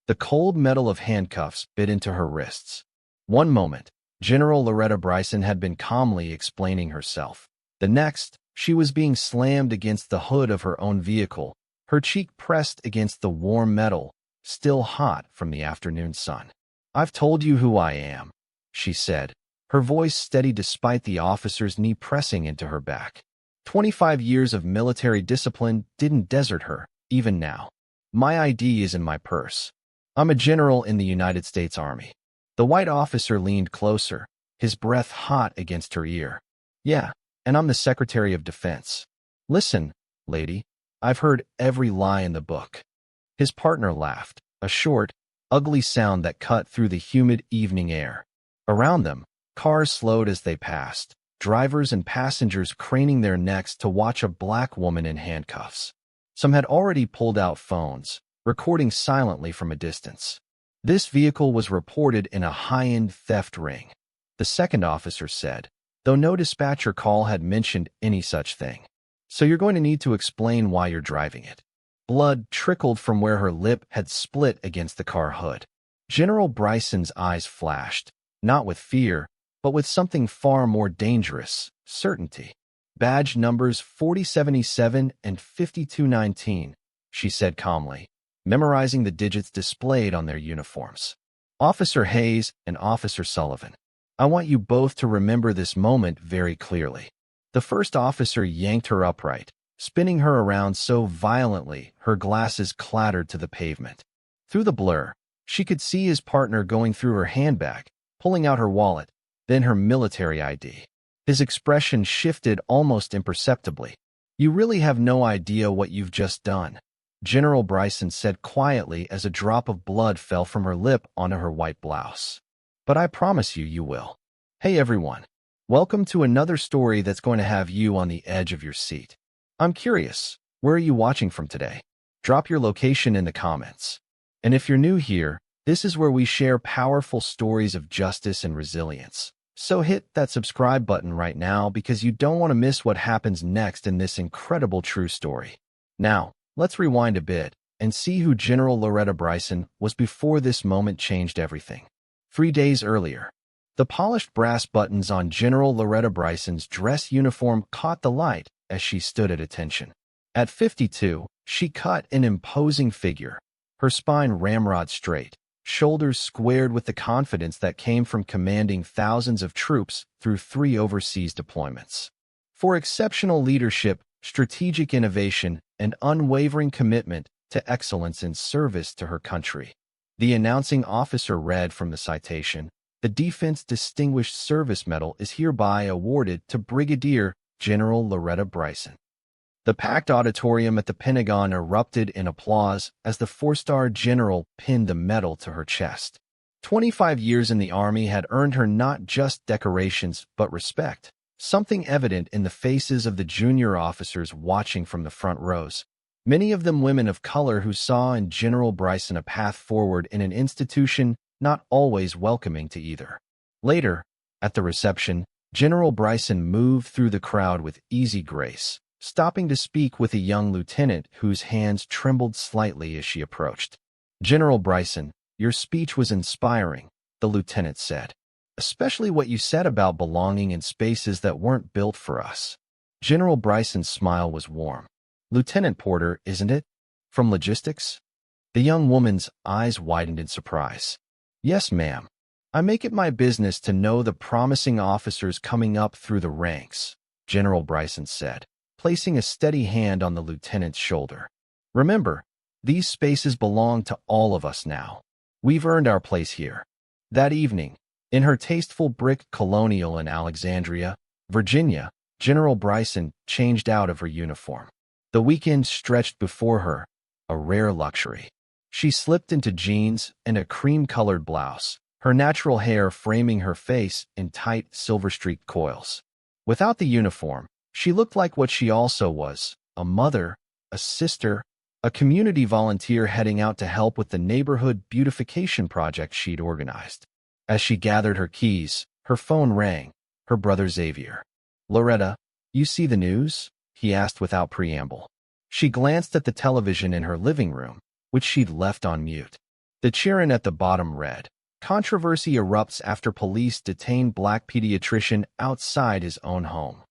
The cold metal of handcuffs bit into her wrists. One moment, General Lauretta Bryson had been calmly explaining herself. The next, she was being slammed against the hood of her own vehicle, her cheek pressed against the warm metal, still hot from the afternoon sun. "I've told you who I am," she said, her voice steady despite the officer's knee pressing into her back. 25 years of military discipline didn't desert her, even now. "My ID is in my purse. I'm a general in the United States Army." The white officer leaned closer, his breath hot against her ear. "Yeah, and I'm the Secretary of Defense. Listen, lady, I've heard every lie in the book." His partner laughed, a short, ugly sound that cut through the humid evening air. Around them, cars slowed as they passed, drivers and passengers craning their necks to watch a black woman in handcuffs. Some had already pulled out phones, recording silently from a distance. This vehicle was reported in a high-end theft ring, the second officer said, though no dispatcher call had mentioned any such thing. "So you're going to need to explain why you're driving it." Blood trickled from where her lip had split against the car hood. General Bryson's eyes flashed, not with fear, but with something far more dangerous, certainty. "Badge numbers 4077 and 5219, she said calmly, memorizing the digits displayed on their uniforms. "Officer Hayes and Officer Sullivan. I want you both to remember this moment very clearly." The first officer yanked her upright, spinning her around so violently her glasses clattered to the pavement. Through the blur, she could see his partner going through her handbag, pulling out her wallet, then her military ID. His expression shifted almost imperceptibly. "You really have no idea what you've just done," General Bryson said quietly as a drop of blood fell from her lip onto her white blouse. "But I promise you, you will." Hey everyone. Welcome to another story that's going to have you on the edge of your seat. I'm curious, where are you watching from today? Drop your location in the comments. And if you're new here, this is where we share powerful stories of justice and resilience. So hit that subscribe button right now because you don't want to miss what happens next in this incredible true story. Now, let's rewind a bit and see who General Lauretta Bryson was before this moment changed everything. 3 days earlier, the polished brass buttons on General Lauretta Bryson's dress uniform caught the light as she stood at attention. At 52, she cut an imposing figure, her spine ramrod straight, shoulders squared with the confidence that came from commanding thousands of troops through 3 overseas deployments. For exceptional leadership, strategic innovation, and unwavering commitment to excellence in service to her country. The announcing officer read from the citation, "The Defense Distinguished Service Medal is hereby awarded to Brigadier General Lauretta Bryson." The packed auditorium at the Pentagon erupted in applause as the 4-star general pinned the medal to her chest. 25 years in the Army had earned her not just decorations but respect, something evident in the faces of the junior officers watching from the front rows, many of them women of color who saw in General Bryson a path forward in an institution not always welcoming to either. Later, at the reception, General Bryson moved through the crowd with easy grace, stopping to speak with a young lieutenant whose hands trembled slightly as she approached. "General Bryson, your speech was inspiring," the lieutenant said. "Especially what you said about belonging in spaces that weren't built for us." General Bryson's smile was warm. "Lieutenant Porter, isn't it? From logistics?" The young woman's eyes widened in surprise. "Yes, ma'am. I make it my business to know the promising officers coming up through the ranks," General Bryson said, placing a steady hand on the lieutenant's shoulder. "Remember, these spaces belong to all of us now. We've earned our place here." That evening, in her tasteful brick colonial in Alexandria, Virginia, General Bryson changed out of her uniform. The weekend stretched before her, a rare luxury. She slipped into jeans and a cream-colored blouse, her natural hair framing her face in tight silver-streaked coils. Without the uniform, she looked like what she also was, a mother, a sister, a community volunteer heading out to help with the neighborhood beautification project she'd organized. As she gathered her keys, her phone rang, her brother Xavier. "Lauretta, you see the news?" he asked without preamble. She glanced at the television in her living room, which she'd left on mute. The cheering at the bottom read, "Controversy erupts after police detain black pediatrician outside his own home."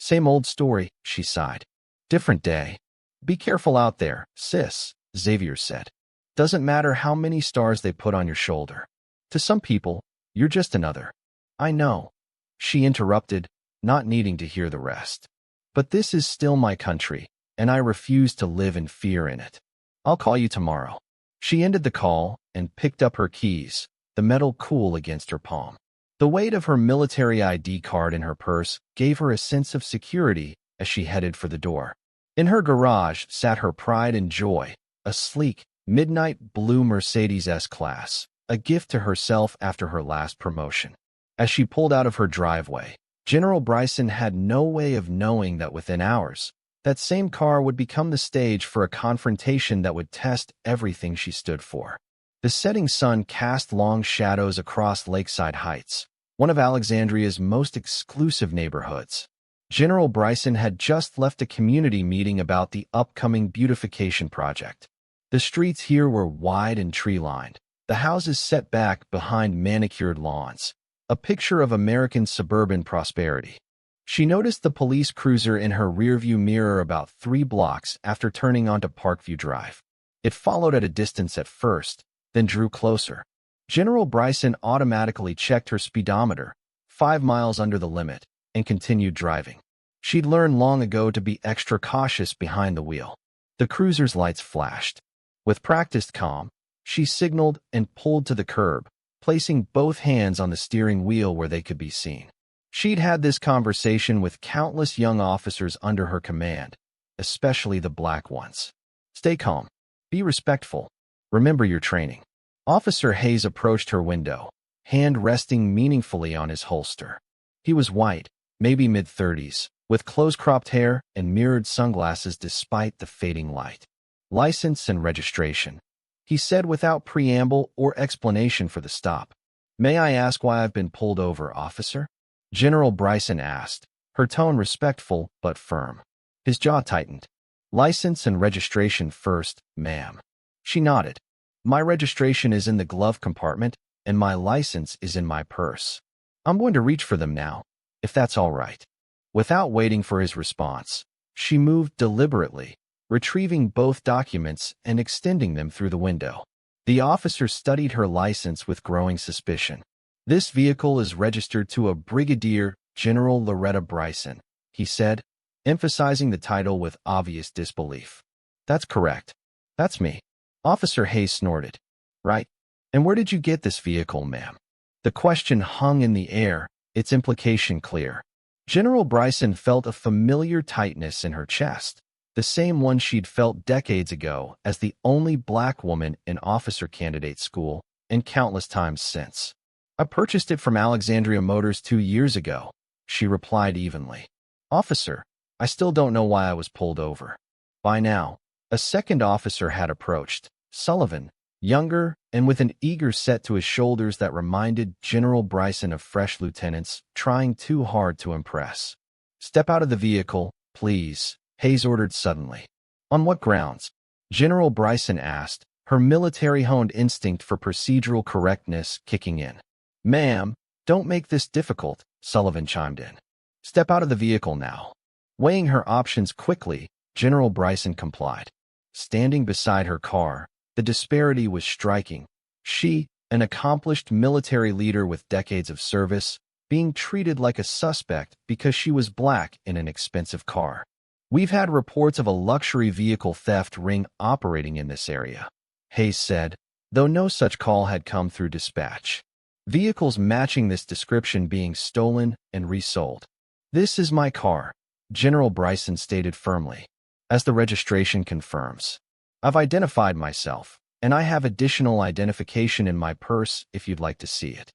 "Same old story," she sighed. "Different day." "Be careful out there, sis," Xavier said. "Doesn't matter how many stars they put on your shoulder. To some people, you're just another." "I know," she interrupted, not needing to hear the rest. "But this is still my country, and I refuse to live in fear in it. I'll call you tomorrow." She ended the call and picked up her keys, the metal cool against her palm. The weight of her military ID card in her purse gave her a sense of security as she headed for the door. In her garage sat her pride and joy, a sleek, midnight blue Mercedes S-Class, a gift to herself after her last promotion. As she pulled out of her driveway, General Bryson had no way of knowing that within hours, that same car would become the stage for a confrontation that would test everything she stood for. The setting sun cast long shadows across Lakeside Heights, one of Alexandria's most exclusive neighborhoods. General Bryson had just left a community meeting about the upcoming beautification project. The streets here were wide and tree-lined, the houses set back behind manicured lawns, a picture of American suburban prosperity. She noticed the police cruiser in her rearview mirror about 3 blocks after turning onto Parkview Drive. It followed at a distance at first, then drew closer. General Bryson automatically checked her speedometer, 5 miles under the limit, and continued driving. She'd learned long ago to be extra cautious behind the wheel. The cruiser's lights flashed. With practiced calm, she signaled and pulled to the curb, placing both hands on the steering wheel where they could be seen. She'd had this conversation with countless young officers under her command, especially the black ones. "Stay calm. Be respectful. Remember your training." Officer Hayes approached her window, hand resting meaningfully on his holster. He was white, maybe mid-30s, with close-cropped hair and mirrored sunglasses despite the fading light. "License and registration," he said without preamble or explanation for the stop. "May I ask why I've been pulled over, officer?" General Bryson asked, her tone respectful but firm. His jaw tightened. "License and registration first, ma'am." She nodded. "My registration is in the glove compartment, and my license is in my purse. I'm going to reach for them now, if that's all right." Without waiting for his response, she moved deliberately, retrieving both documents and extending them through the window. The officer studied her license with growing suspicion. "This vehicle is registered to a Brigadier General Lauretta Bryson," he said, emphasizing the title with obvious disbelief. "That's correct. That's me." Officer Hayes snorted. "Right. And where did you get this vehicle, ma'am?" The question hung in the air, its implication clear. General Bryson felt a familiar tightness in her chest, the same one she'd felt decades ago as the only black woman in officer candidate school and countless times since. "I purchased it from Alexandria Motors 2 years ago," she replied evenly. "Officer, I still don't know why I was pulled over." By now, a second officer had approached, Sullivan, younger and with an eager set to his shoulders that reminded General Bryson of fresh lieutenants trying too hard to impress. "Step out of the vehicle, please," Hayes ordered suddenly. "On what grounds?" General Bryson asked, her military-honed instinct for procedural correctness kicking in. "Ma'am, don't make this difficult," Sullivan chimed in. "Step out of the vehicle now." Weighing her options quickly, General Bryson complied. Standing beside her car, the disparity was striking. She, an accomplished military leader with decades of service, being treated like a suspect because she was black in an expensive car. "We've had reports of a luxury vehicle theft ring operating in this area," Hayes said, though no such call had come through dispatch. "Vehicles matching this description being stolen and resold." "This is my car," General Bryson stated firmly, "as the registration confirms. I've identified myself, and I have additional identification in my purse if you'd like to see it."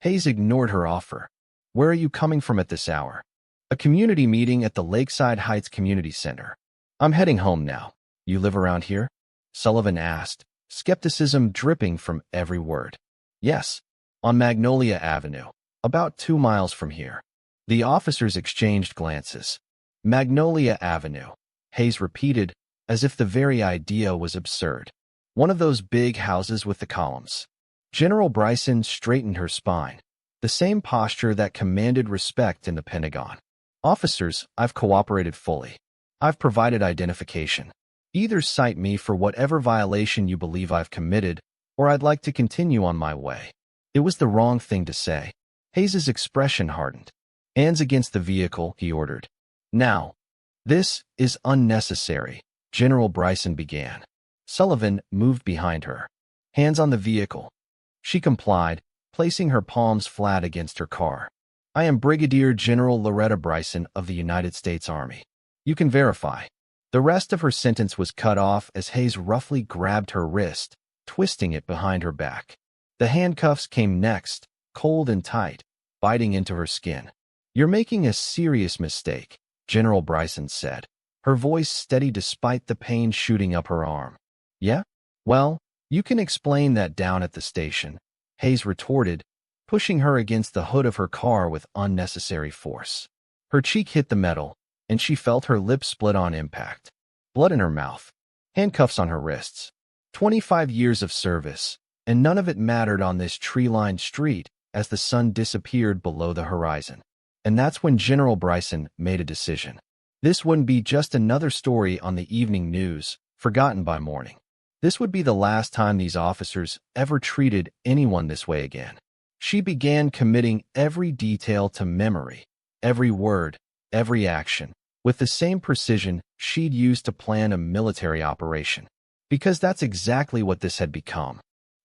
Hayes ignored her offer. "Where are you coming from at this hour?" "A community meeting at the Lakeside Heights Community Center." "I'm heading home now." "You live around here?" Sullivan asked, skepticism dripping from every word. "Yes, on Magnolia Avenue, about 2 miles from here." The officers exchanged glances. "Magnolia Avenue," Hayes repeated, as if the very idea was absurd. One of those big houses with the columns. General Bryson straightened her spine, the same posture that commanded respect in the Pentagon. Officers, I've cooperated fully. I've provided identification. Either cite me for whatever violation you believe I've committed, or I'd like to continue on my way. It was the wrong thing to say. Hayes's expression hardened. Hands against the vehicle, he ordered. Now, this is unnecessary, General Bryson began. Sullivan moved behind her. Hands on the vehicle. She complied, placing her palms flat against her car. I am Brigadier General Lauretta Bryson of the United States Army. You can verify. The rest of her sentence was cut off as Hayes roughly grabbed her wrist, twisting it behind her back. The handcuffs came next, cold and tight, biting into her skin. You're making a serious mistake, General Bryson said, her voice steady despite the pain shooting up her arm. Yeah? Well, you can explain that down at the station, Hayes retorted, pushing her against the hood of her car with unnecessary force. Her cheek hit the metal, and she felt her lips split on impact. Blood in her mouth, handcuffs on her wrists. 25 years of service, and none of it mattered on this tree-lined street as the sun disappeared below the horizon. And that's when General Bryson made a decision. This wouldn't be just another story on the evening news, forgotten by morning. This would be the last time these officers ever treated anyone this way again. She began committing every detail to memory, every word, every action, with the same precision she'd used to plan a military operation. Because that's exactly what this had become.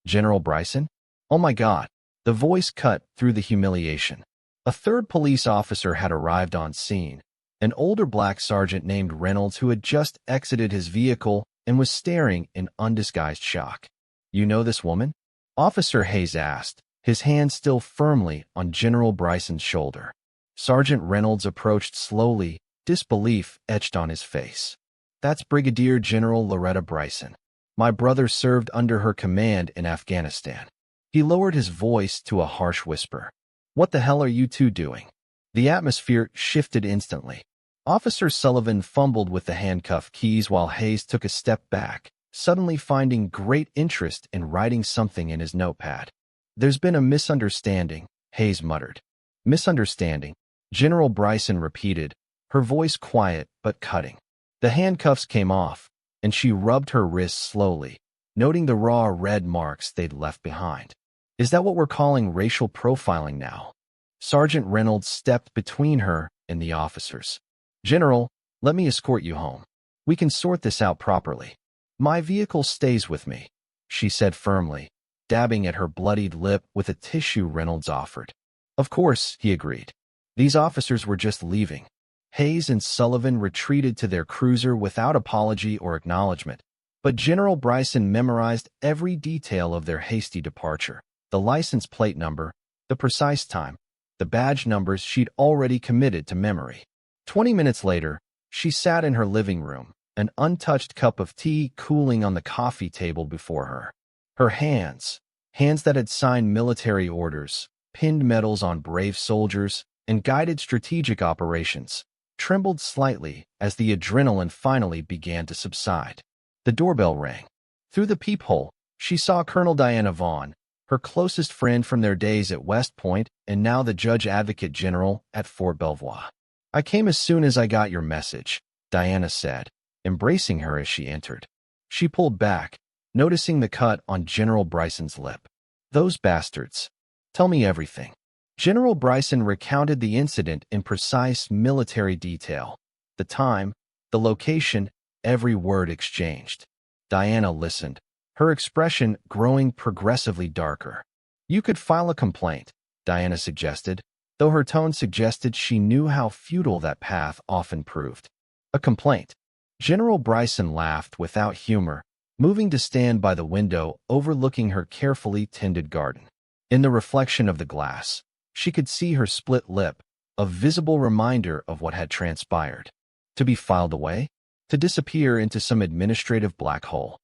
General Bryson? Oh my God. The voice cut through the humiliation. A third police officer had arrived on scene, an older black sergeant named Reynolds who had just exited his vehicle and was staring in undisguised shock. You know this woman? Officer Hayes asked, his hand still firmly on General Bryson's shoulder. Sergeant Reynolds approached slowly, disbelief etched on his face. That's Brigadier General Lauretta Bryson. My brother served under her command in Afghanistan. He lowered his voice to a harsh whisper. What the hell are you two doing? The atmosphere shifted instantly. Officer Sullivan fumbled with the handcuff keys while Hayes took a step back, suddenly finding great interest in writing something in his notepad. There's been a misunderstanding, Hayes muttered. Misunderstanding, General Bryson repeated, her voice quiet but cutting. The handcuffs came off, and she rubbed her wrists slowly, noting the raw red marks they'd left behind. Is that what we're calling racial profiling now? Sergeant Reynolds stepped between her and the officers. General, let me escort you home. We can sort this out properly. My vehicle stays with me, she said firmly, dabbing at her bloodied lip with a tissue Reynolds offered. Of course, he agreed. These officers were just leaving. Hayes and Sullivan retreated to their cruiser without apology or acknowledgement, but General Bryson memorized every detail of their hasty departure, the license plate number, the precise time, the badge numbers she'd already committed to memory. 20 minutes later, she sat in her living room, an untouched cup of tea cooling on the coffee table before her. Her hands that had signed military orders, pinned medals on brave soldiers, and guided strategic operations, trembled slightly as the adrenaline finally began to subside. The doorbell rang. Through the peephole, she saw Colonel Diana Vaughn, her closest friend from their days at West Point and now the Judge Advocate General at Fort Belvoir. I came as soon as I got your message, Diana said, embracing her as she entered. She pulled back, noticing the cut on General Bryson's lip. Those bastards. Tell me everything. General Bryson recounted the incident in precise military detail. The time, the location, every word exchanged. Diana listened, her expression growing progressively darker. You could file a complaint, Diana suggested, though her tone suggested she knew how futile that path often proved. A complaint. General Bryson laughed without humor, moving to stand by the window overlooking her carefully tended garden. In the reflection of the glass, she could see her split lip, a visible reminder of what had transpired. To be filed away? To disappear into some administrative black hole.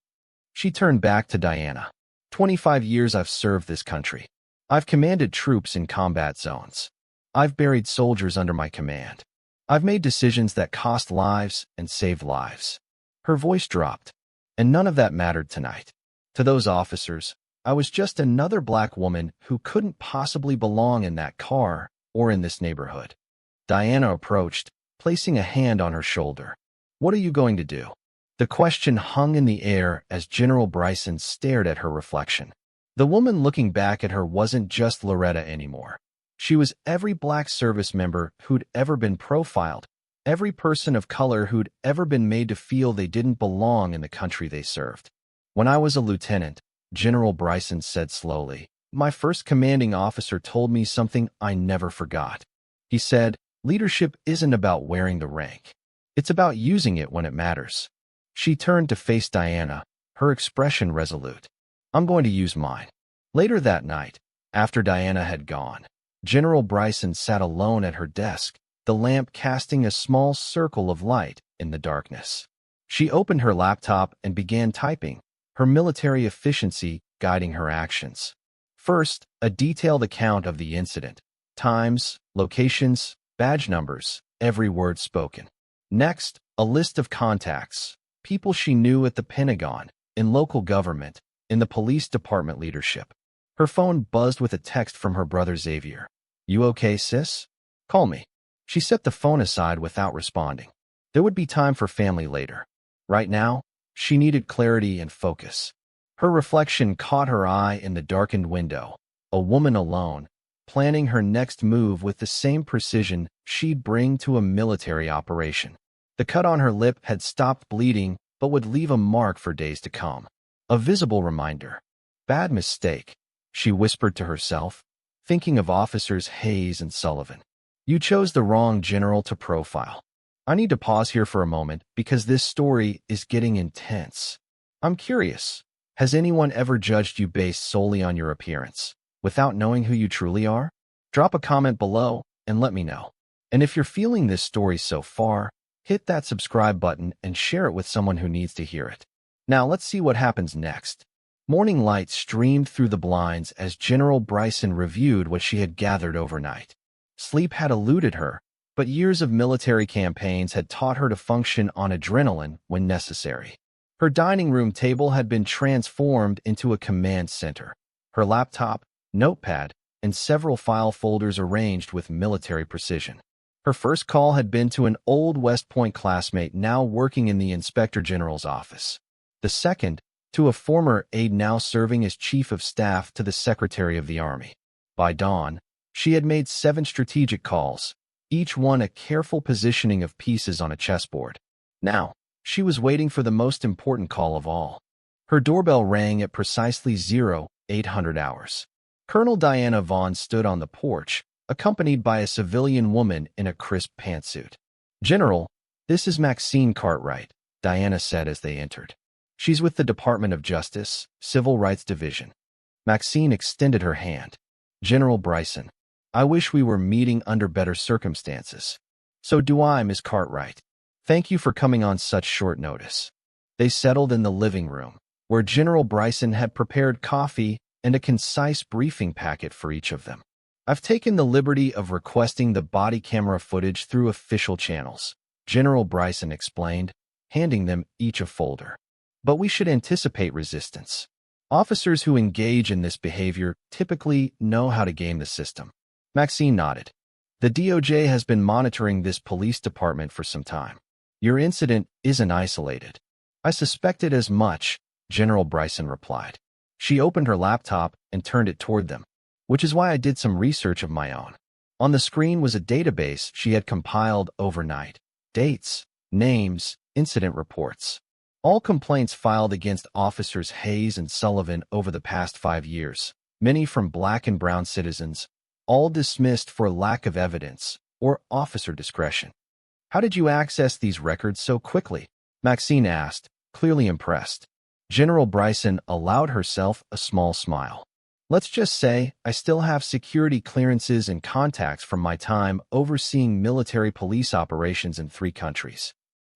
She turned back to Diana. 25 years I've served this country. I've commanded troops in combat zones. I've buried soldiers under my command. I've made decisions that cost lives and saved lives. Her voice dropped, and none of that mattered tonight. To those officers, I was just another black woman who couldn't possibly belong in that car or in this neighborhood. Diana approached, placing a hand on her shoulder. What are you going to do? The question hung in the air as General Bryson stared at her reflection. The woman looking back at her wasn't just Lauretta anymore. She was every black service member who'd ever been profiled, every person of color who'd ever been made to feel they didn't belong in the country they served. When I was a lieutenant, General Bryson said slowly, my first commanding officer told me something I never forgot. He said, leadership isn't about wearing the rank. It's about using it when it matters. She turned to face Diana, her expression resolute. I'm going to use mine. Later that night, after Diana had gone, General Bryson sat alone at her desk, the lamp casting a small circle of light in the darkness. She opened her laptop and began typing, her military efficiency guiding her actions. First, a detailed account of the incident. Times, locations, badge numbers, every word spoken. Next, a list of contacts, people she knew at the Pentagon, in local government, in the police department leadership. Her phone buzzed with a text from her brother Xavier. You okay, sis? Call me. She set the phone aside without responding. There would be time for family later. Right now, she needed clarity and focus. Her reflection caught her eye in the darkened window, a woman alone, planning her next move with the same precision she'd bring to a military operation. The cut on her lip had stopped bleeding but would leave a mark for days to come. A visible reminder. Bad mistake, she whispered to herself, thinking of Officers Hayes and Sullivan. You chose the wrong general to profile. I need to pause here for a moment because this story is getting intense. I'm curious, has anyone ever judged you based solely on your appearance, without knowing who you truly are? Drop a comment below and let me know. And if you're feeling this story so far, hit that subscribe button and share it with someone who needs to hear it. Now let's see what happens next. Morning light streamed through the blinds as General Bryson reviewed what she had gathered overnight. Sleep had eluded her, but years of military campaigns had taught her to function on adrenaline when necessary. Her dining room table had been transformed into a command center. Her laptop, notepad, and several file folders arranged with military precision. Her first call had been to an old West Point classmate now working in the Inspector General's office. The second, to a former aide now serving as Chief of Staff to the Secretary of the Army. By dawn, she had made 7 strategic calls, each one a careful positioning of pieces on a chessboard. Now, she was waiting for the most important call of all. Her doorbell rang at precisely 0800 hours. Colonel Diana Vaughn stood on the porch, accompanied by a civilian woman in a crisp pantsuit. General, this is Maxine Cartwright, Diana said as they entered. She's with the Department of Justice, Civil Rights Division. Maxine extended her hand. General Bryson, I wish we were meeting under better circumstances. So do I, Ms. Cartwright. Thank you for coming on such short notice. They settled in the living room, where General Bryson had prepared coffee and a concise briefing packet for each of them. I've taken the liberty of requesting the body camera footage through official channels, General Bryson explained, handing them each a folder. But we should anticipate resistance. Officers who engage in this behavior typically know how to game the system. Maxine nodded. The DOJ has been monitoring this police department for some time. Your incident isn't isolated. I suspected as much, General Bryson replied. She opened her laptop and turned it toward them, which is why I did some research of my own. On the screen was a database she had compiled overnight. Dates, names, incident reports. All complaints filed against Officers Hayes and Sullivan over the past 5 years, many from black and brown citizens, all dismissed for lack of evidence or officer discretion. How did you access these records so quickly? Maxine asked, clearly impressed. General Bryson allowed herself a small smile. Let's just say I still have security clearances and contacts from my time overseeing military police operations in 3 countries.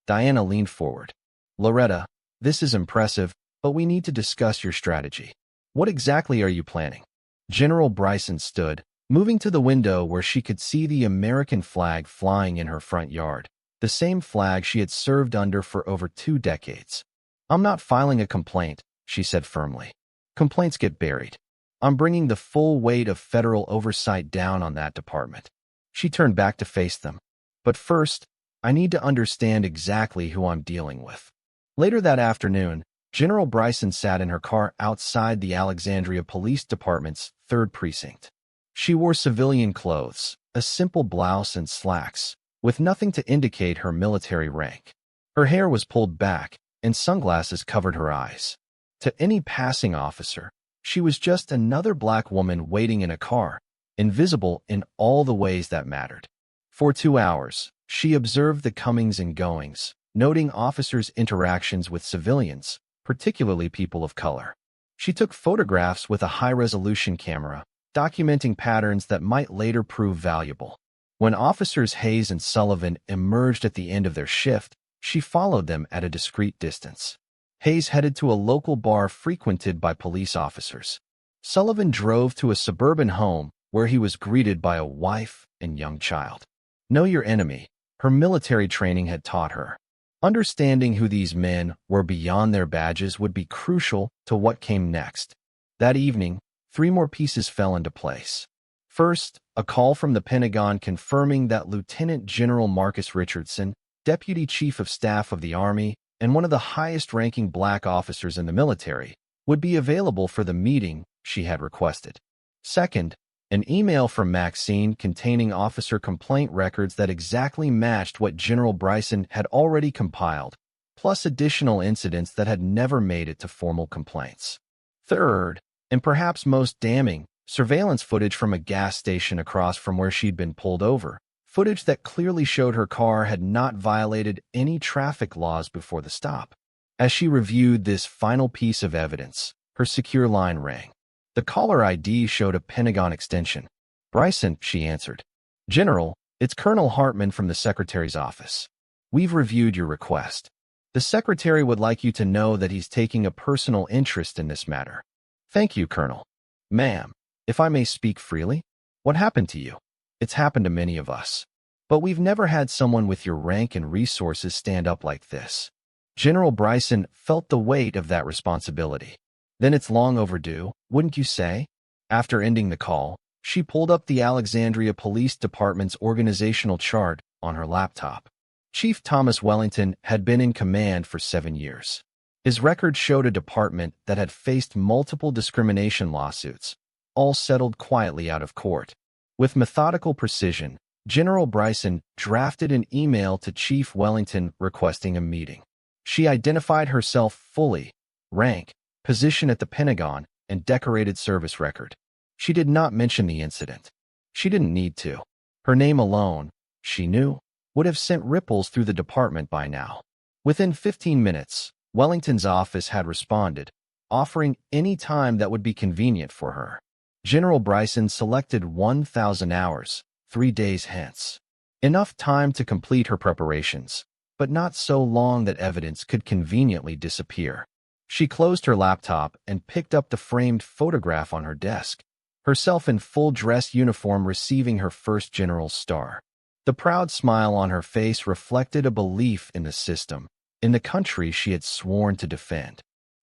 Diana leaned forward. Lauretta, this is impressive, but we need to discuss your strategy. What exactly are you planning? General Bryson stood, moving to the window where she could see the American flag flying in her front yard, the same flag she had served under for over 2 decades. I'm not filing a complaint, she said firmly. Complaints get buried. I'm bringing the full weight of federal oversight down on that department. She turned back to face them. But first, I need to understand exactly who I'm dealing with. Later that afternoon, General Bryson sat in her car outside the Alexandria Police Department's 3rd Precinct. She wore civilian clothes, a simple blouse and slacks, with nothing to indicate her military rank. Her hair was pulled back, and sunglasses covered her eyes. To any passing officer, she was just another black woman waiting in a car, invisible in all the ways that mattered. For 2 hours, she observed the comings and goings, noting officers' interactions with civilians, particularly people of color. She took photographs with a high-resolution camera, documenting patterns that might later prove valuable. When Officers Hayes and Sullivan emerged at the end of their shift, she followed them at a discreet distance. Hayes headed to a local bar frequented by police officers. Sullivan drove to a suburban home where he was greeted by a wife and young child. Know your enemy, her military training had taught her. Understanding who these men were beyond their badges would be crucial to what came next. That evening, 3 more pieces fell into place. First, a call from the Pentagon confirming that Lieutenant General Marcus Richardson, Deputy Chief of Staff of the Army and one of the highest-ranking black officers in the military, would be available for the meeting she had requested. Second, an email from Maxine containing officer complaint records that exactly matched what General Bryson had already compiled, plus additional incidents that had never made it to formal complaints. Third, and perhaps most damning, surveillance footage from a gas station across from where she'd been pulled over, footage that clearly showed her car had not violated any traffic laws before the stop. As she reviewed this final piece of evidence, her secure line rang. The caller ID showed a Pentagon extension. "Bryson," she answered. "General, it's Colonel Hartman from the Secretary's office. We've reviewed your request. The Secretary would like you to know that he's taking a personal interest in this matter." "Thank you, Colonel." "Ma'am, if I may speak freely, what happened to you? It's happened to many of us. But we've never had someone with your rank and resources stand up like this." General Bryson felt the weight of that responsibility. "Then it's long overdue, wouldn't you say?" After ending the call, she pulled up the Alexandria Police Department's organizational chart on her laptop. Chief Thomas Wellington had been in command for 7 years. His record showed a department that had faced multiple discrimination lawsuits, all settled quietly out of court. With methodical precision, General Bryson drafted an email to Chief Wellington requesting a meeting. She identified herself fully: rank, position at the Pentagon, and decorated service record. She did not mention the incident. She didn't need to. Her name alone, she knew, would have sent ripples through the department by now. Within 15 minutes, Wellington's office had responded, offering any time that would be convenient for her. General Bryson selected 1,000 hours, 3 days hence. Enough time to complete her preparations, but not so long that evidence could conveniently disappear. She closed her laptop and picked up the framed photograph on her desk, herself in full dress uniform receiving her first general's star. The proud smile on her face reflected a belief in the system, in the country she had sworn to defend.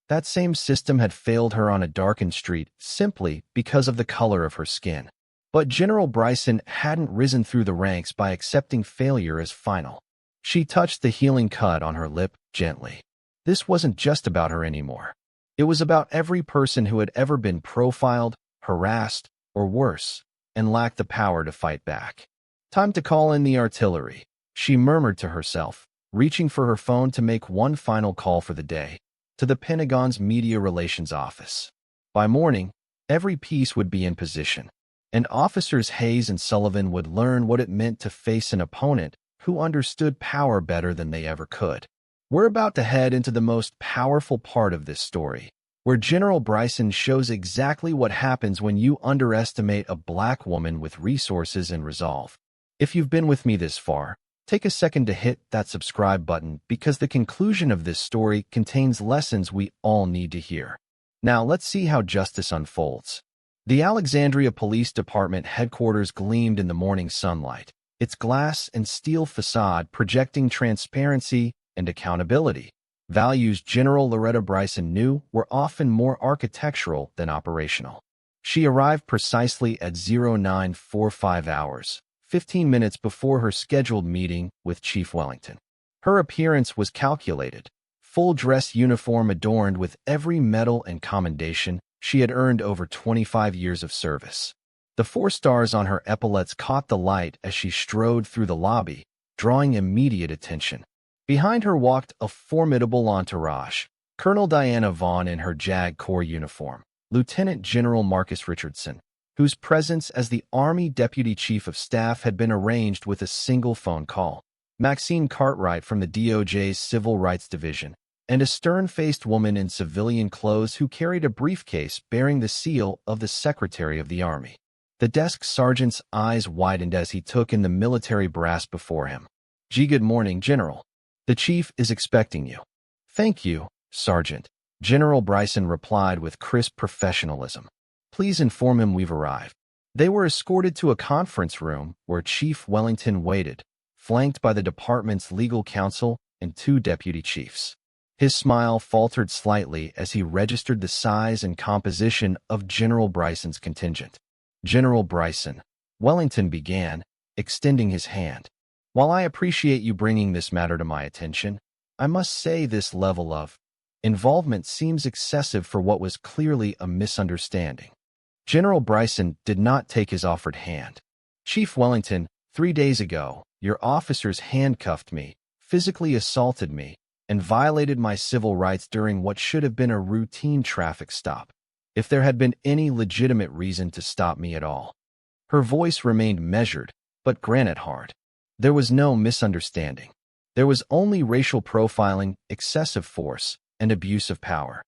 That same system had failed her on a darkened street simply because of the color of her skin. But General Bryson hadn't risen through the ranks by accepting failure as final. She touched the healing cut on her lip gently. This wasn't just about her anymore. It was about every person who had ever been profiled, harassed, or worse, and lacked the power to fight back. "Time to call in the artillery," she murmured to herself, reaching for her phone to make one final call for the day, to the Pentagon's Media Relations Office. By morning, every piece would be in position, and Officers Hayes and Sullivan would learn what it meant to face an opponent who understood power better than they ever could. We're about to head into the most powerful part of this story, where General Bryson shows exactly what happens when you underestimate a black woman with resources and resolve. If you've been with me this far, take a second to hit that subscribe button because the conclusion of this story contains lessons we all need to hear. Now let's see how justice unfolds. The Alexandria Police Department headquarters gleamed in the morning sunlight, its glass and steel facade projecting transparency and accountability. Values General Lauretta Bryson knew were often more architectural than operational. She arrived precisely at 0945 hours, 15 minutes before her scheduled meeting with Chief Wellington. Her appearance was calculated, full dress uniform adorned with every medal and commendation she had earned over 25 years of service. The 4 stars on her epaulets caught the light as she strode through the lobby, drawing immediate attention. Behind her walked a formidable entourage: Colonel Diana Vaughn in her JAG Corps uniform, Lieutenant General Marcus Richardson, whose presence as the Army Deputy Chief of Staff had been arranged with a single phone call, Maxine Cartwright from the DOJ's Civil Rights Division, and a stern-faced woman in civilian clothes who carried a briefcase bearing the seal of the Secretary of the Army. The desk sergeant's eyes widened as he took in the military brass before him. "Good morning, General. The Chief is expecting you." "Thank you, Sergeant," General Bryson replied with crisp professionalism. "Please inform him we've arrived." They were escorted to a conference room where Chief Wellington waited, flanked by the department's legal counsel and 2 deputy chiefs. His smile faltered slightly as he registered the size and composition of General Bryson's contingent. "General Bryson," Wellington began, extending his hand. "While I appreciate you bringing this matter to my attention, I must say this level of involvement seems excessive for what was clearly a misunderstanding." General Bryson did not take his offered hand. "Chief Wellington, 3 days ago, your officers handcuffed me, physically assaulted me, and violated my civil rights during what should have been a routine traffic stop. If there had been any legitimate reason to stop me at all." Her voice remained measured, but granite hard. There was no misunderstanding. There was only racial profiling, excessive force, and abuse of power.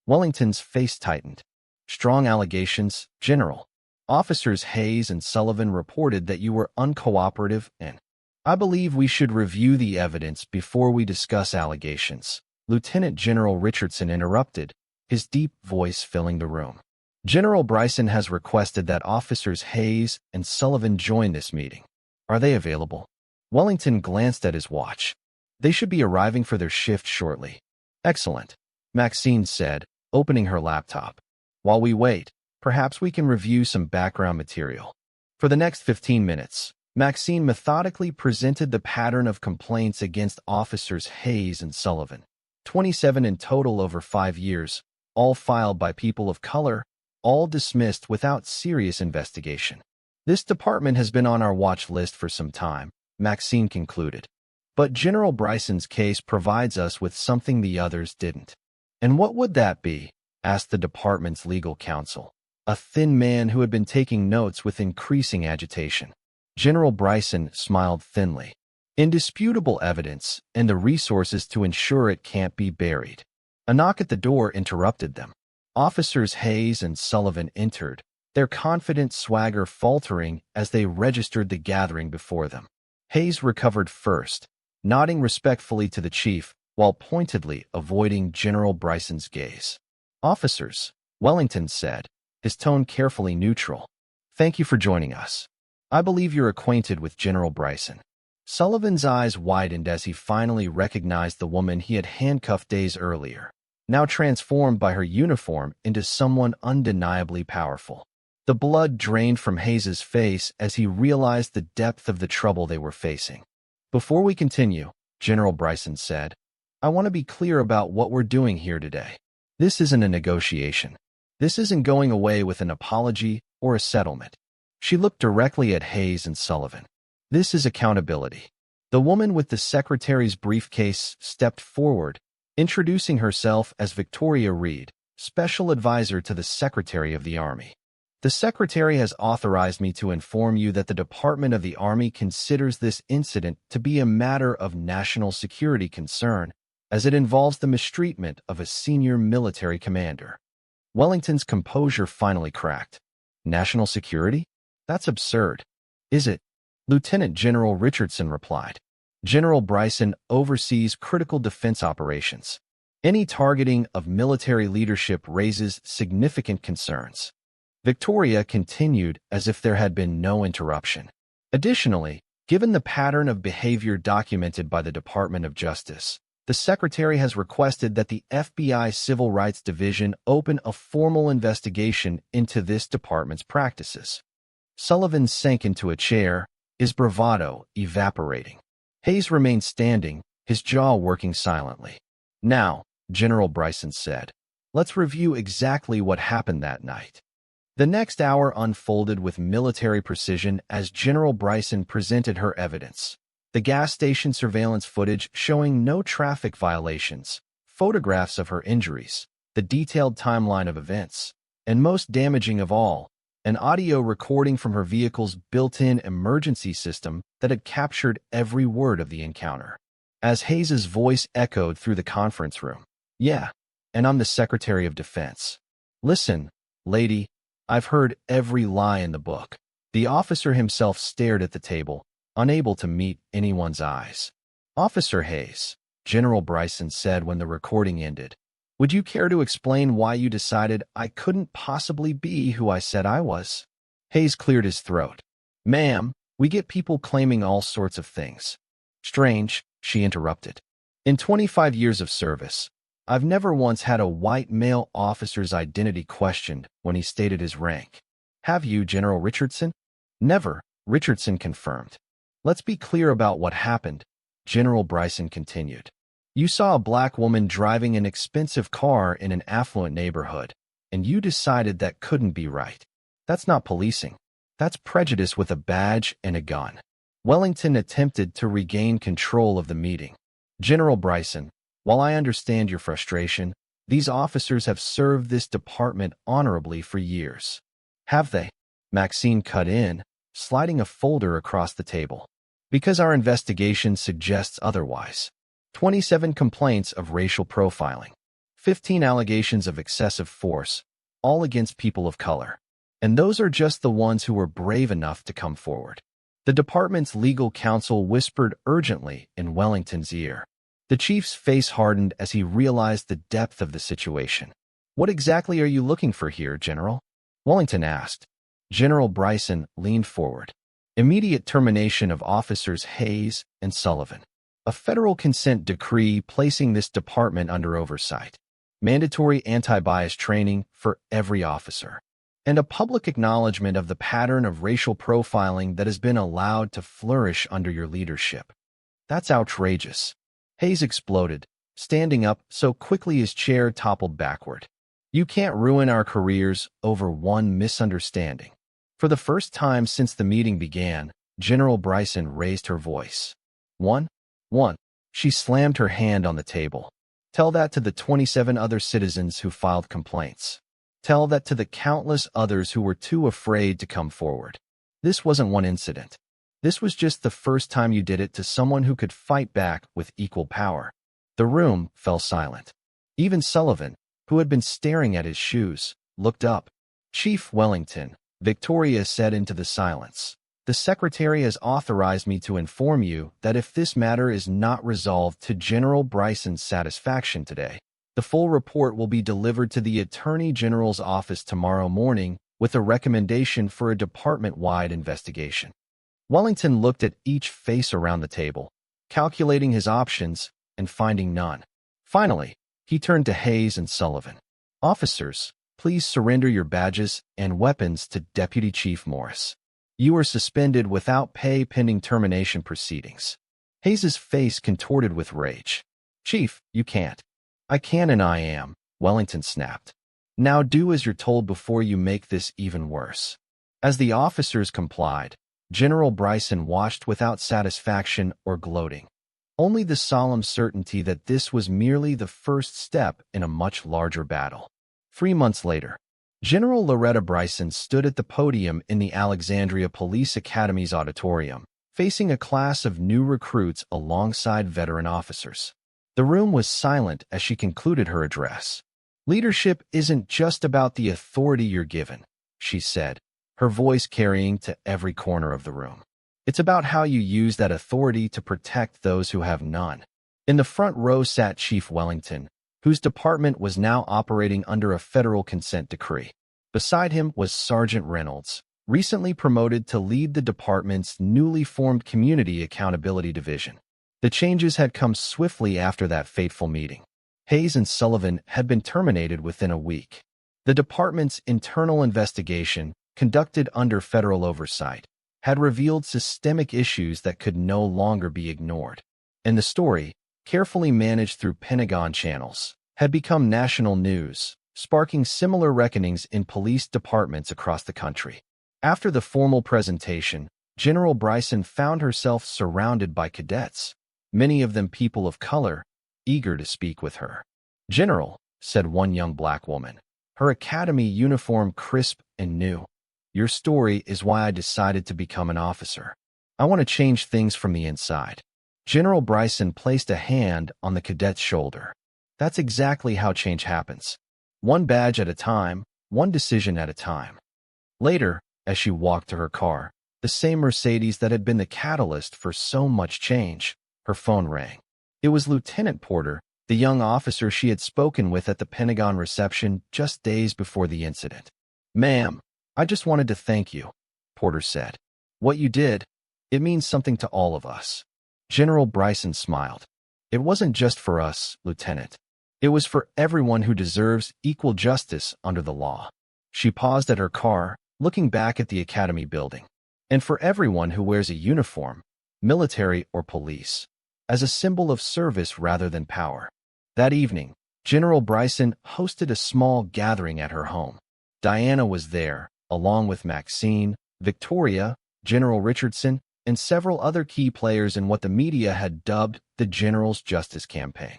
Wellington's face tightened. "Strong allegations, General. Officers Hayes and Sullivan reported that you were uncooperative and I believe we should review the evidence before we discuss allegations," Lieutenant General Richardson interrupted, his deep voice filling the room. "General Bryson has requested that officers Hayes and Sullivan join this meeting. Are they available?" Wellington glanced at his watch. "They should be arriving for their shift shortly." "Excellent," Maxine said, opening her laptop. "While we wait, perhaps we can review some background material." For the next 15 minutes, Maxine methodically presented the pattern of complaints against officers Hayes and Sullivan, 27 in total over 5 years, all filed by people of color, all dismissed without serious investigation. "This department has been on our watch list for some time," Maxine concluded. "But General Bryson's case provides us with something the others didn't." "And what would that be?" asked the department's legal counsel, a thin man who had been taking notes with increasing agitation. General Bryson smiled thinly. "Indisputable evidence and the resources to ensure it can't be buried." A knock at the door interrupted them. Officers Hayes and Sullivan entered, their confident swagger faltering as they registered the gathering before them. Hayes recovered first, nodding respectfully to the chief while pointedly avoiding General Bryson's gaze. "Officers," Wellington said, his tone carefully neutral, "thank you for joining us. I believe you're acquainted with General Bryson." Sullivan's eyes widened as he finally recognized the woman he had handcuffed days earlier, now transformed by her uniform into someone undeniably powerful. The blood drained from Hayes's face as he realized the depth of the trouble they were facing. "Before we continue," General Bryson said, "I want to be clear about what we're doing here today. This isn't a negotiation. This isn't going away with an apology or a settlement." She looked directly at Hayes and Sullivan. "This is accountability." The woman with the secretary's briefcase stepped forward, introducing herself as Victoria Reed, Special Advisor to the Secretary of the Army. "The Secretary has authorized me to inform you that the Department of the Army considers this incident to be a matter of national security concern, as it involves the mistreatment of a senior military commander." Wellington's composure finally cracked. "National security? That's absurd." "Is it?" Lieutenant General Richardson replied. "General Bryson oversees critical defense operations. Any targeting of military leadership raises significant concerns." Victoria continued as if there had been no interruption. "Additionally, given the pattern of behavior documented by the Department of Justice, The Secretary has requested that the FBI Civil Rights Division open a formal investigation into this department's practices. Sullivan sank into a chair, his bravado evaporating. Hayes remained standing, his jaw working silently. "Now," General Bryson said, "let's review exactly what happened that night." The next hour unfolded with military precision as General Bryson presented her evidence. The gas station surveillance footage showing no traffic violations, photographs of her injuries, the detailed timeline of events, and most damaging of all, an audio recording from her vehicle's built-in emergency system that had captured every word of the encounter. As Hayes's voice echoed through the conference room, "Yeah, and I'm the Secretary of Defense. Listen, lady, I've heard every lie in the book." The officer himself stared at the table, unable to meet anyone's eyes. "Officer Hayes," General Bryson said when the recording ended, "would you care to explain why you decided I couldn't possibly be who I said I was?" Hayes cleared his throat. "Ma'am, we get people claiming all sorts of things." "Strange," she interrupted. "In 25 years of service, I've never once had a white male officer's identity questioned when he stated his rank." "Have you, General Richardson?" "Never," Richardson confirmed. "Let's be clear about what happened," General Bryson continued. "You saw a black woman driving an expensive car in an affluent neighborhood, and you decided that couldn't be right. That's not policing. That's prejudice with a badge and a gun." Wellington attempted to regain control of the meeting. "General Bryson, while I understand your frustration, these officers have served this department honorably for years." "Have they?" Maxine cut in, sliding a folder across the table. "Because our investigation suggests otherwise. 27 complaints of racial profiling, 15 allegations of excessive force, all against people of color. And those are just the ones who were brave enough to come forward." The department's legal counsel whispered urgently in Wellington's ear. The chief's face hardened as he realized the depth of the situation. "What exactly are you looking for here, General?" Wellington asked. General Bryson leaned forward. "Immediate termination of officers Hayes and Sullivan. A federal consent decree placing this department under oversight. Mandatory anti-bias training for every officer. And a public acknowledgement of the pattern of racial profiling that has been allowed to flourish under your leadership." "That's outrageous." Hayes exploded, standing up so quickly his chair toppled backward. "You can't ruin our careers over one misunderstanding." For the first time since the meeting began, General Bryson raised her voice. One. She slammed her hand on the table. "Tell that to the 27 other citizens who filed complaints. Tell that to the countless others who were too afraid to come forward. This wasn't one incident. This was just the first time you did it to someone who could fight back with equal power." The room fell silent. Even Sullivan, who had been staring at his shoes, looked up. "Chief Wellington," Victoria said into the silence, "the Secretary has authorized me to inform you that if this matter is not resolved to General Bryson's satisfaction today, the full report will be delivered to the Attorney General's office tomorrow morning with a recommendation for a department-wide investigation." Wellington looked at each face around the table, calculating his options and finding none. Finally, he turned to Hayes and Sullivan. "Officers, please surrender your badges and weapons to Deputy Chief Morris. You are suspended without pay pending termination proceedings." Hayes's face contorted with rage. "Chief, you can't." "I can and I am," Wellington snapped. "Now do as you're told before you make this even worse." As the officers complied, General Bryson watched without satisfaction or gloating. Only the solemn certainty that this was merely the first step in a much larger battle. 3 months later, General Lauretta Bryson stood at the podium in the Alexandria Police Academy's auditorium, facing a class of new recruits alongside veteran officers. The room was silent as she concluded her address. "Leadership isn't just about the authority you're given," she said, her voice carrying to every corner of the room. "It's about how you use that authority to protect those who have none." In the front row sat Chief Wellington, whose department was now operating under a federal consent decree. Beside him was Sergeant Reynolds, recently promoted to lead the department's newly formed Community Accountability Division. The changes had come swiftly after that fateful meeting. Hayes and Sullivan had been terminated within a week. The department's internal investigation, conducted under federal oversight, had revealed systemic issues that could no longer be ignored. And the story, carefully managed through Pentagon channels, had become national news, sparking similar reckonings in police departments across the country. After the formal presentation, General Bryson found herself surrounded by cadets, many of them people of color, eager to speak with her. "General," said one young black woman, her academy uniform crisp and new, "your story is why I decided to become an officer. I want to change things from the inside." General Bryson placed a hand on the cadet's shoulder. "That's exactly how change happens. One badge at a time, one decision at a time." Later, as she walked to her car, the same Mercedes that had been the catalyst for so much change, her phone rang. It was Lieutenant Porter, the young officer she had spoken with at the Pentagon reception just days before the incident. "Ma'am, I just wanted to thank you," Porter said. "What you did, it means something to all of us." General Bryson smiled. "It wasn't just for us, Lieutenant. It was for everyone who deserves equal justice under the law." She paused at her car, looking back at the academy building. "And for everyone who wears a uniform, military or police, as a symbol of service rather than power." That evening, General Bryson hosted a small gathering at her home. Diana was there, along with Maxine, Victoria, General Richardson, and several other key players in what the media had dubbed the General's Justice Campaign.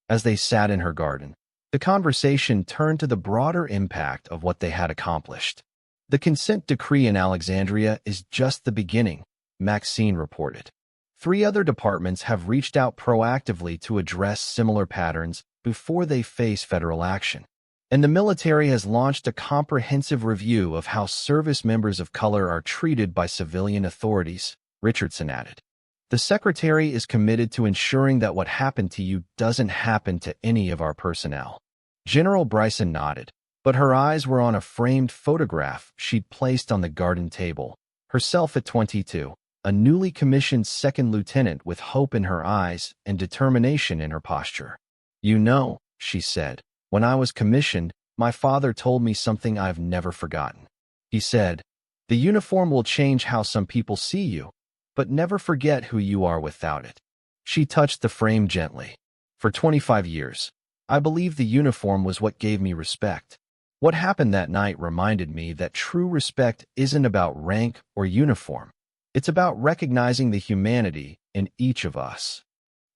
As they sat in her garden, the conversation turned to the broader impact of what they had accomplished. "The consent decree in Alexandria is just the beginning," Maxine reported. 3 other departments have reached out proactively to address similar patterns before they face federal action. "And the military has launched a comprehensive review of how service members of color are treated by civilian authorities," Richardson added. "The Secretary is committed to ensuring that what happened to you doesn't happen to any of our personnel." General Bryson nodded, but her eyes were on a framed photograph she'd placed on the garden table, herself at 22. A newly commissioned second lieutenant with hope in her eyes and determination in her posture. "You know," she said, "when I was commissioned, my father told me something I've never forgotten. He said, 'The uniform will change how some people see you, but never forget who you are without it.'" She touched the frame gently. "For 25 years, I believed the uniform was what gave me respect. What happened that night reminded me that true respect isn't about rank or uniform. It's about recognizing the humanity in each of us."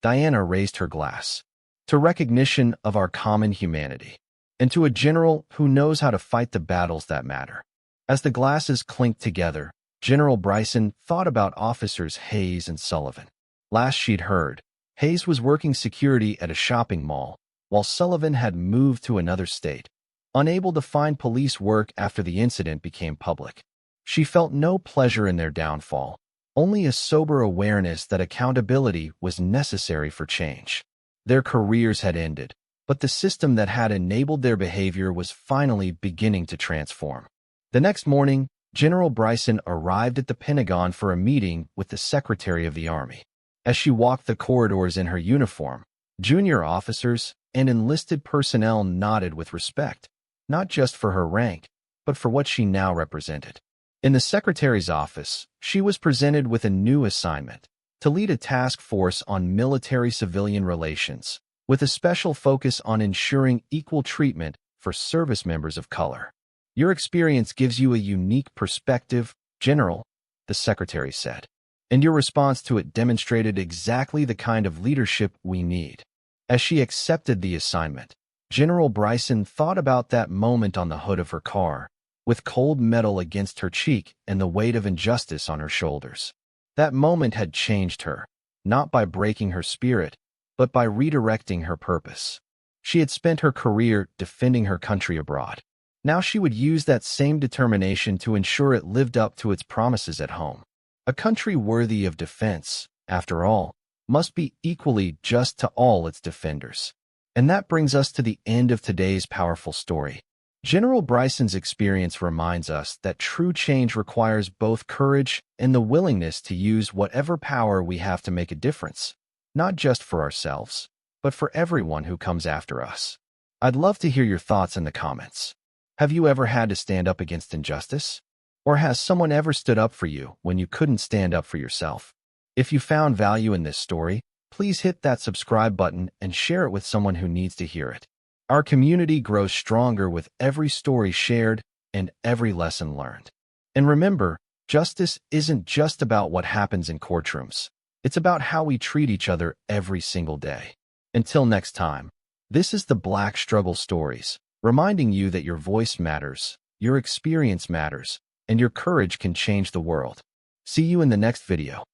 Diana raised her glass. "To recognition of our common humanity, and to a general who knows how to fight the battles that matter." As the glasses clinked together, General Bryson thought about officers Hayes and Sullivan. Last she'd heard, Hayes was working security at a shopping mall, while Sullivan had moved to another state, unable to find police work after the incident became public. She felt no pleasure in their downfall, only a sober awareness that accountability was necessary for change. Their careers had ended, but the system that had enabled their behavior was finally beginning to transform. The next morning, General Bryson arrived at the Pentagon for a meeting with the Secretary of the Army. As she walked the corridors in her uniform, junior officers and enlisted personnel nodded with respect, not just for her rank, but for what she now represented. In the Secretary's office, she was presented with a new assignment: to lead a task force on military-civilian relations, with a special focus on ensuring equal treatment for service members of color. "Your experience gives you a unique perspective, General," the Secretary said, "and your response to it demonstrated exactly the kind of leadership we need." As she accepted the assignment, General Bryson thought about that moment on the hood of her car, with cold metal against her cheek and the weight of injustice on her shoulders. That moment had changed her, not by breaking her spirit, but by redirecting her purpose. She had spent her career defending her country abroad. Now she would use that same determination to ensure it lived up to its promises at home. A country worthy of defense, after all, must be equally just to all its defenders. And that brings us to the end of today's powerful story. General Bryson's experience reminds us that true change requires both courage and the willingness to use whatever power we have to make a difference. not just for ourselves, but for everyone who comes after us. I'd love to hear your thoughts in the comments. Have you ever had to stand up against injustice? Or has someone ever stood up for you when you couldn't stand up for yourself? If you found value in this story, please hit that subscribe button and share it with someone who needs to hear it. Our community grows stronger with every story shared and every lesson learned. And remember, justice isn't just about what happens in courtrooms. It's about how we treat each other every single day. Until next time, this is the Black Struggle Stories, reminding you that your voice matters, your experience matters, and your courage can change the world. See you in the next video.